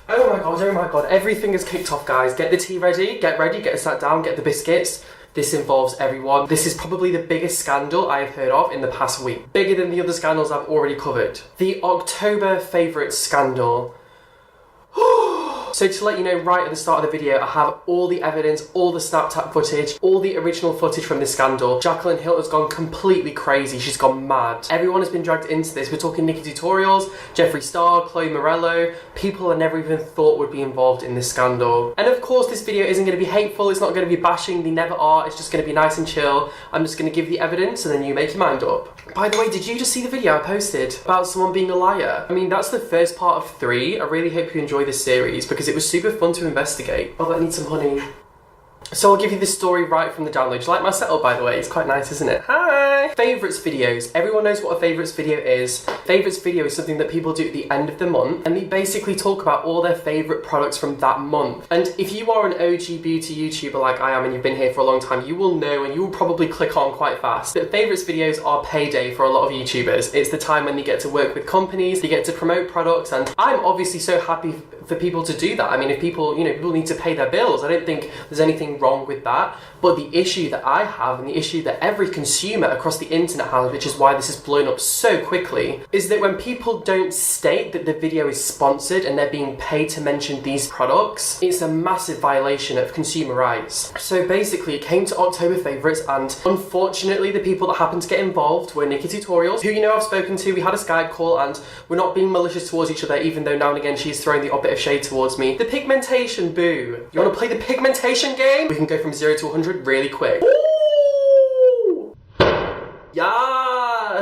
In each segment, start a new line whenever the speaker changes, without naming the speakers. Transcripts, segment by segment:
Oh my god, everything is kicked off, guys. Get the tea ready, get sat down, get the biscuits. This involves everyone. This is probably the biggest scandal I have heard of in the past week. Bigger than the other scandals I've already covered. The October favourites scandal. So to let you know right at the start of the video, I have all the evidence, all the Snapchat footage, all the original footage from this scandal. Jaclyn Hill has gone completely crazy. She's gone mad. Everyone has been dragged into this. We're talking Nikkietutorials, Jeffree, Chloe Morello. People I never even thought would be involved in this scandal. And of course, this video isn't going to be hateful. It's not going to be bashing. They never are. It's just going to be nice and chill. I'm just going to give the evidence and then you make your mind up. By the way, did you just see the video I posted about someone being a liar? I mean, that's the first part of 3. I really hope you enjoy this series because it was super fun to investigate. Oh, I need some honey. So I'll give you this story right from the download. Do you like my setup, by the way? It's quite nice, isn't it? Hi! Favourites videos. Everyone knows what a favourites video is. Favourites video is something that people do at the end of the month, and they basically talk about all their favourite products from that month. And if you are an OG beauty YouTuber like I am and you've been here for a long time, you will know and you will probably click on quite fast that favourites videos are payday for a lot of YouTubers. It's the time when they get to work with companies, they get to promote products, and I'm obviously so happy for people to do that. I mean, if people, people need to pay their bills, I don't think there's anything wrong with that. But the issue that I have, and the issue that every consumer across the internet has, which is why this has blown up so quickly, is that when people don't state that the video is sponsored and they're being paid to mention these products, it's a massive violation of consumer rights. So basically, it came to October favourites, and unfortunately, the people that happened to get involved were Nikkietutorials, who I've spoken to. We had a Skype call, and we're not being malicious towards each other, even though now and again she's throwing the odd bit of shade towards me. The pigmentation, boo. You want to play the pigmentation game? We can go from 0 to 100 really quick. Ooh! Yes!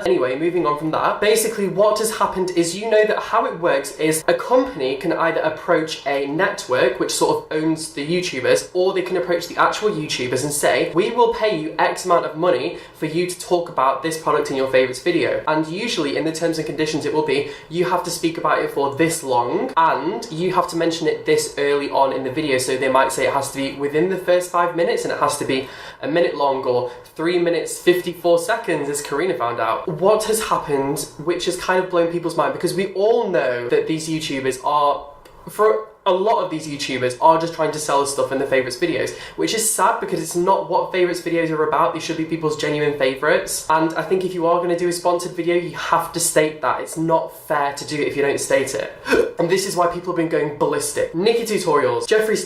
Anyway, moving on from that, basically what has happened is, that how it works is a company can either approach a network which sort of owns the YouTubers, or they can approach the actual YouTubers and say, we will pay you X amount of money for you to talk about this product in your favourites video. And usually in the terms and conditions it will be, you have to speak about it for this long and you have to mention it this early on in the video. So they might say it has to be within the first 5 minutes and it has to be a minute long, or 3 minutes 54 seconds, as Karina found out. What has happened, which has kind of blown people's mind, because we all know that these YouTubers are, for a lot of these YouTubers, are just trying to sell us stuff in the favourites videos, which is sad because it's not what favourites videos are about. They should be people's genuine favourites. And I think if you are going to do a sponsored video, you have to state that. It's not fair to do it if you don't state it. And this is why people have been going ballistic. Nikkietutorials, Jeffree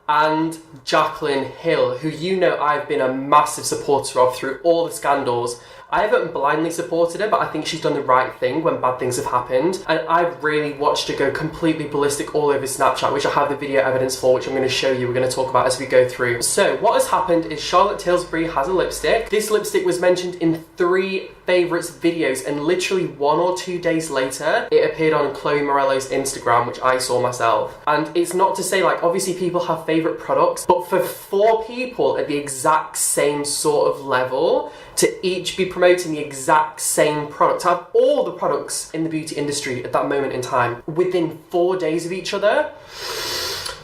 and Jaclyn Hill, who I've been a massive supporter of through all the scandals. I haven't blindly supported her, but I think she's done the right thing when bad things have happened. And I've really watched her go completely ballistic all over Snapchat, which I have the video evidence for, which I'm going to show you, we're going to talk about as we go through. So what has happened is Charlotte Tilbury has a lipstick. This lipstick was mentioned in 3 favourites videos, and literally 1 or 2 days later, it appeared on Chloe Morello's Instagram, which I saw myself. And it's not to say, obviously people have favourite products, but for 4 people at the exact same sort of level to each be promoting the exact same product, to have all the products in the beauty industry at that moment in time within 4 days of each other,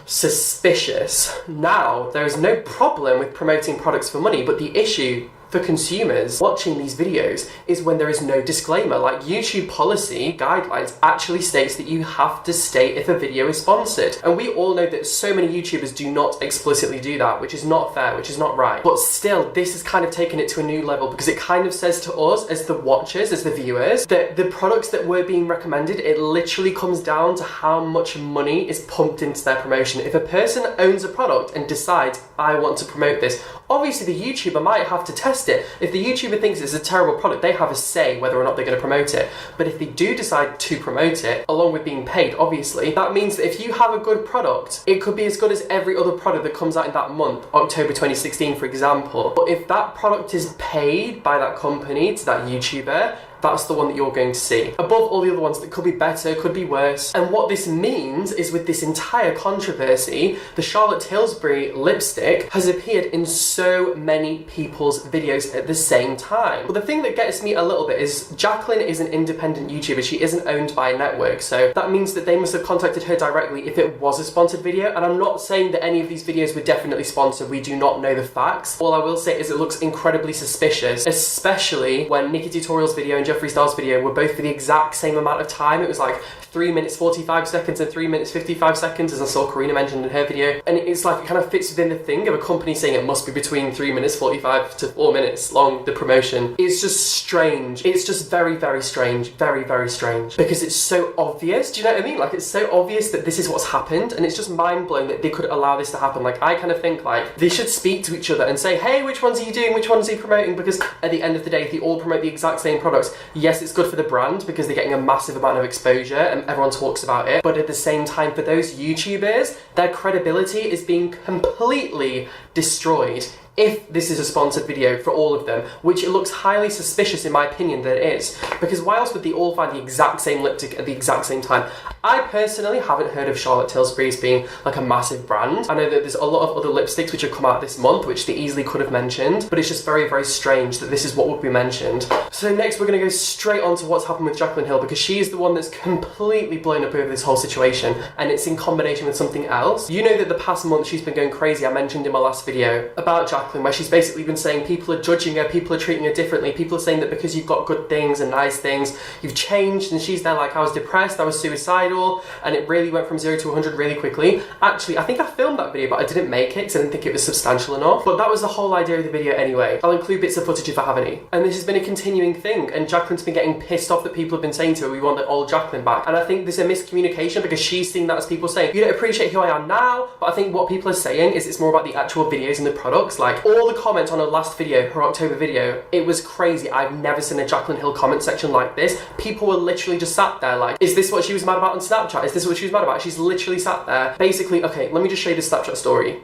suspicious. Now, there is no problem with promoting products for money, but the issue for consumers watching these videos is when there is no disclaimer. Like, YouTube policy guidelines actually states that you have to state if a video is sponsored. And we all know that so many YouTubers do not explicitly do that, which is not fair, which is not right. But still, this has kind of taken it to a new level, because it kind of says to us as the watchers, as the viewers, that the products that were being recommended, it literally comes down to how much money is pumped into their promotion. If a person owns a product and decides, I want to promote this, obviously the YouTuber might have to test it. If the YouTuber thinks it's a terrible product, they have a say whether or not they're going to promote it. But if they do decide to promote it, along with being paid, obviously, that means that if you have a good product, it could be as good as every other product that comes out in that month, October 2016, for example. But if that product is paid by that company to that YouTuber, that's the one that you're going to see. Above all the other ones that could be better, could be worse. And what this means is, with this entire controversy, the Charlotte Tilbury lipstick has appeared in so many people's videos at the same time. But the thing that gets me a little bit is Jaclyn is an independent YouTuber. She isn't owned by a network. So that means that they must have contacted her directly if it was a sponsored video. And I'm not saying that any of these videos were definitely sponsored. We do not know the facts. All I will say is it looks incredibly suspicious, especially when Nikkietutorials video and Jeffree Star's video were both for the exact same amount of time. It was like 3 minutes 45 seconds and 3 minutes 55 seconds, as I saw Karina mentioned in her video. And it's like, it kind of fits within the thing of a company saying it must be between 3 minutes 45 to 4 minutes long, the promotion. It's just strange. It's just very, very strange. Very, very strange. Because it's so obvious. Do you know what I mean? Like, it's so obvious that this is what's happened, and it's just mind-blowing that they could allow this to happen. Like, I kind of think, like, they should speak to each other and say, hey, which ones are you doing? Which ones are you promoting? Because at the end of the day, if they all promote the exact same products, yes, it's good for the brand because they're getting a massive amount of exposure and everyone talks about it. But at the same time, for those YouTubers, their credibility is being completely destroyed if this is a sponsored video for all of them, which it looks highly suspicious in my opinion that it is. Because why else would they all find the exact same lipstick at the exact same time? I personally haven't heard of Charlotte Tilbury's being like a massive brand. I know that there's a lot of other lipsticks which have come out this month, which they easily could have mentioned, but it's just very, very strange that this is what would be mentioned. So next we're gonna go straight on to what's happened with Jaclyn Hill, because she is the one that's completely blown up over this whole situation, and it's in combination with something else. You know that the past month she's been going crazy. I mentioned in my last video about Jaclyn, where she's basically been saying people are judging her, people are treating her differently, people are saying that because you've got good things and nice things, you've changed, and she's there like, I was depressed, I was suicidal, and it really went from 0 to 100 really quickly. Actually, I think I filmed that video, but I didn't make it because I didn't think it was substantial enough. But that was the whole idea of the video anyway. I'll include bits of footage if I have any. And this has been a continuing thing, and Jaclyn's been getting pissed off that people have been saying to her, we want the old Jaclyn back. And I think there's a miscommunication because she's seeing that as people saying, you don't appreciate who I am now, but I think what people are saying is it's more about the actual videos and the products. Like, all the comments on her last video, her October video, it was crazy. I've never seen a Jaclyn Hill comment section like this. People were literally just sat there like, is this what she was mad about on Snapchat? Is this what she was mad about? She's literally sat there. Basically, okay, let me just show you the Snapchat story.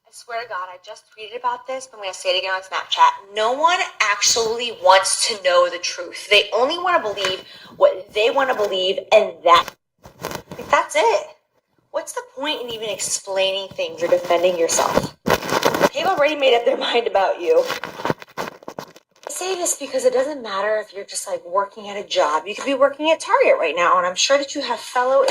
I swear to God, I just tweeted about this, but I'm going to say it again on Snapchat. No one actually wants to know the truth. They only want to believe what they want to believe, and that's it. What's the point in even explaining things or defending yourself? They've already made up their mind about you. I say this because it doesn't matter if you're just like working at a job. You could be working at Target right now, and I'm sure that you have fellow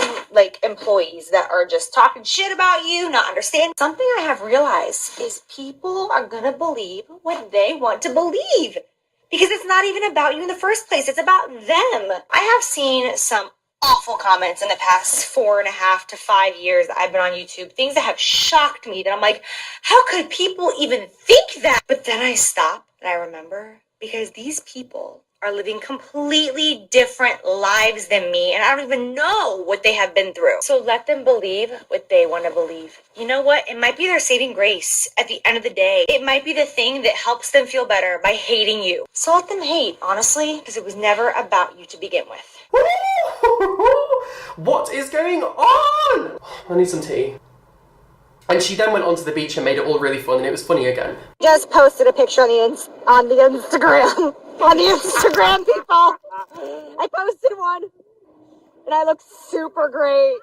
employees that are just talking shit about you, not understanding. Something I have realized is people are gonna believe what they want to believe because it's not even about you in the first place. It's about them. I have seen some awful comments in the past 4.5 to 5 years that I've been on YouTube, things that have shocked me that I'm like, how could people even think that? But then I stop and I remember, because these people are living completely different lives than me, and I don't even know what they have been through. So let them believe what they want to believe. You know what? It might be their saving grace at the end of the day. It might be the thing that helps them feel better by hating you. So let them hate, honestly, because it was never about you to begin with.
What is going on? I need some tea. And she then went onto the beach and made it all really fun, and it was funny again.
Just posted a picture on the Instagram. On the Instagram, people. I posted one, and I look super great.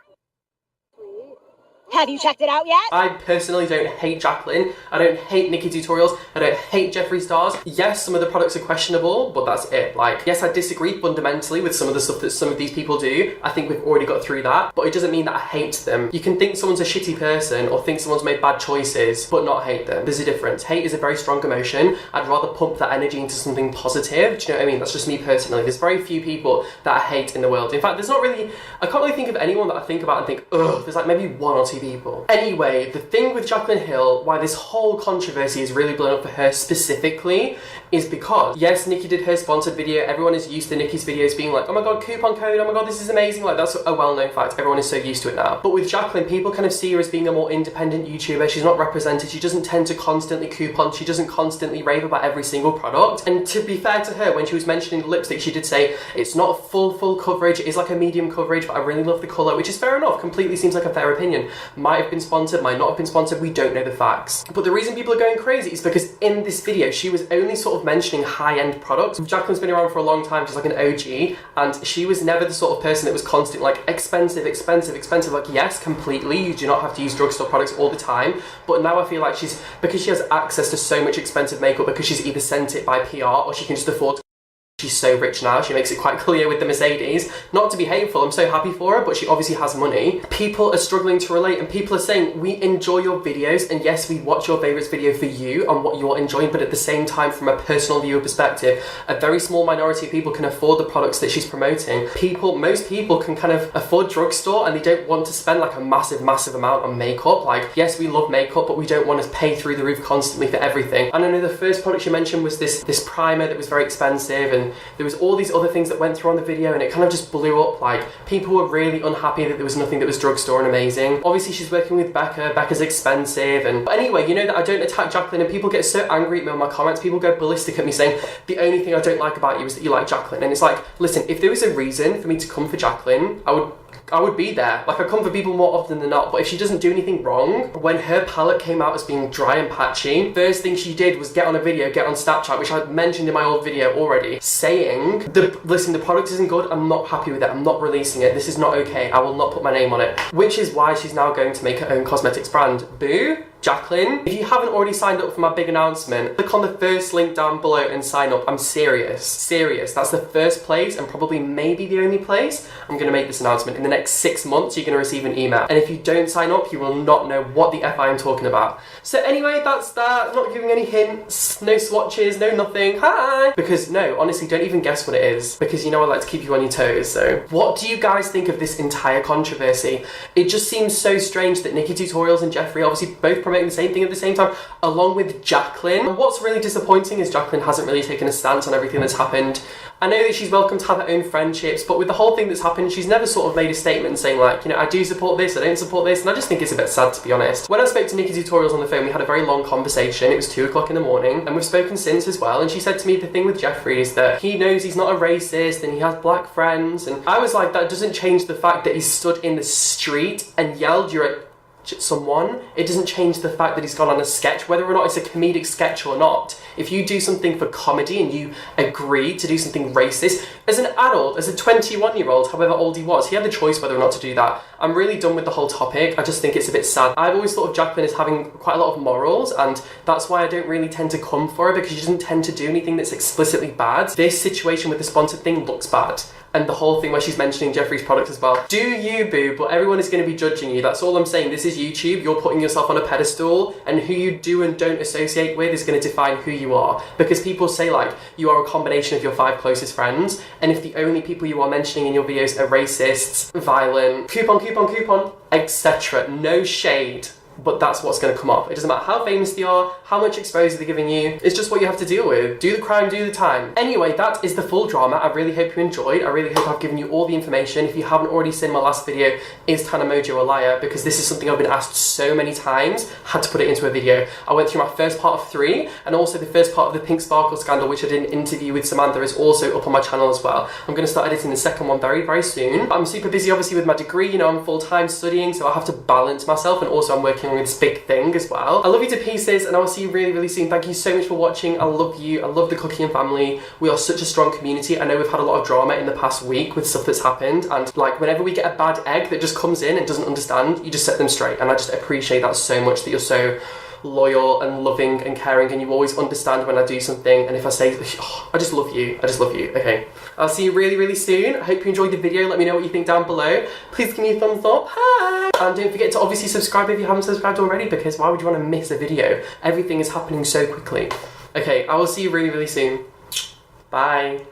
Have you checked it out yet?
I personally don't hate Jaclyn. I don't hate Nikkietutorials. I don't hate Jeffree Stars. Yes, some of the products are questionable, but that's it. Like, yes, I disagree fundamentally with some of the stuff that some of these people do. I think we've already got through that, but it doesn't mean that I hate them. You can think someone's a shitty person or think someone's made bad choices, but not hate them. There's a difference. Hate is a very strong emotion. I'd rather pump that energy into something positive. Do you know what I mean? That's just me personally. There's very few people that I hate in the world. In fact, there's not really, I can't really think of anyone that I think about and think, ugh, there's like maybe 1 or 2 people. Anyway, the thing with Jaclyn Hill, why this whole controversy is really blown up for her specifically, is because, yes, Nikki did her sponsored video. Everyone is used to Nikki's videos being like, oh my god, coupon code, oh my god, this is amazing. Like, that's a well-known fact. Everyone is so used to it now. But with Jaclyn, people kind of see her as being a more independent YouTuber. She's not represented. She doesn't tend to constantly coupon. She doesn't constantly rave about every single product. And to be fair to her, when she was mentioning the lipstick, she did say, it's not full coverage. It is like a medium coverage, but I really love the colour, which is fair enough. Completely seems like a fair opinion. Might have been sponsored, might not have been sponsored. We don't know the facts. But the reason people are going crazy is because in this video, she was only sort of mentioning high-end products. Jaclyn's been around for a long time. She's like an OG, and she was never the sort of person that was constantly like expensive. Like, yes, completely. You do not have to use drugstore products all the time. But now I feel like because she has access to so much expensive makeup, because she's either sent it by PR or she can just afford to She's so rich now, she makes it quite clear with the Mercedes. Not to be hateful, I'm so happy for her, but she obviously has money. People are struggling to relate, and people are saying, we enjoy your videos, and yes, we watch your favourites video for you and what you're enjoying, but at the same time, from a personal viewer perspective, a very small minority of people can afford the products that she's promoting. Most people can kind of afford drugstore, and they don't want to spend like a massive amount on makeup. Like, yes, we love makeup, but we don't want to pay through the roof constantly for everything. And I know the first product she mentioned was this primer that was very expensive, and there was all these other things that went through on the video, and it kind of just blew up. Like, people were really unhappy that there was nothing that was drugstore and amazing. Obviously, she's working with Becca. Becca's expensive. But anyway, you know that I don't attack Jaclyn, and people get so angry at me on my comments. People go ballistic at me saying, the only thing I don't like about you is that you like Jaclyn. And it's like, listen, if there was a reason for me to come for Jaclyn, I would be there. Like, I come for people more often than not, but if she doesn't do anything wrong, when her palette came out as being dry and patchy, first thing she did was get on a video, get on Snapchat, which I mentioned in my old video already, saying, listen, the product isn't good, I'm not happy with it, I'm not releasing it, this is not okay, I will not put my name on it. Which is why she's now going to make her own cosmetics brand. Boo! Jaclyn, if you haven't already signed up for my big announcement, click on the first link down below and sign up. I'm serious. Serious. That's the first place, and probably maybe the only place I'm going to make this announcement. In the next 6 months, you're going to receive an email. And if you don't sign up, you will not know what the F I am talking about. So anyway, that's that. Not giving any hints, no swatches, no nothing. Hi! Because no, honestly, don't even guess what it is. Because you know I like to keep you on your toes, so. What do you guys think of this entire controversy? It just seems so strange that Nikkietutorials and Jeffree obviously both promoting the same thing at the same time, along with Jaclyn. And what's really disappointing is Jaclyn hasn't really taken a stance on everything that's happened. I know that she's welcome to have her own friendships, but with the whole thing that's happened, she's never sort of made a statement saying like, you know, I do support this, I don't support this, and I just think it's a bit sad, to be honest. When I spoke to Nikkietutorials on the phone, we had a very long conversation. It was 2 o'clock in the morning, and we've spoken since as well, and she said to me the thing with Jeffree is that he knows he's not a racist, and he has black friends, and I was like, that doesn't change the fact that he stood in the street and yelled, "You're a someone." It doesn't change the fact that he's gone on a sketch, whether or not it's a comedic sketch or not. If you do something for comedy and you agree to do something racist, as an adult, as a 21-year-old, however old he was, he had the choice whether or not to do that. I'm really done with the whole topic. I just think it's a bit sad. I've always thought of Jaclyn as having quite a lot of morals, and that's why I don't really tend to come for her, because she doesn't tend to do anything that's explicitly bad. This situation with the sponsored thing looks bad. And the whole thing where she's mentioning Jeffree's product as well. Do you, boo, but everyone is going to be judging you. That's all I'm saying. This is YouTube. You're putting yourself on a pedestal, and who you do and don't associate with is going to define who you are. Because people say, like, you are a combination of your 5 closest friends, and if the only people you are mentioning in your videos are racists, violent, coupon, etc. No shade. But that's what's going to come up. It doesn't matter how famous they are, how much exposure they're giving you. It's just what you have to deal with. Do the crime, do the time. Anyway, that is the full drama. I really hope you enjoyed. I really hope I've given you all the information. If you haven't already seen my last video, is Tana Mojo a liar? Because this is something I've been asked so many times. Had to put it into a video. I went through my first part of 3, and also the first part of the Pink Sparkle scandal, which I did an interview with Samantha, is also up on my channel as well. I'm going to start editing the second one very, very soon. But I'm super busy, obviously, with my degree. You know, I'm full-time studying, so I have to balance myself, and also I'm working on this big thing as well. I love you to pieces, and I will see you really, really soon. Thank you so much for watching. I love you. I love the Cooking family. We are such a strong community. I know we've had a lot of drama in the past week with stuff that's happened, and like whenever we get a bad egg that just comes in and doesn't understand, you just set them straight, and I just appreciate that so much, that you're so loyal and loving and caring, and you always understand when I do something, and if I say, oh, I just love you. I just love you. Okay, I'll see you really, really soon. I hope you enjoyed the video. Let me know what you think down below. Please give me a thumbs up. Hi! And don't forget to obviously subscribe if you haven't subscribed already, because why would you want to miss a video? Everything is happening so quickly. Okay, I will see you really, really soon. Bye.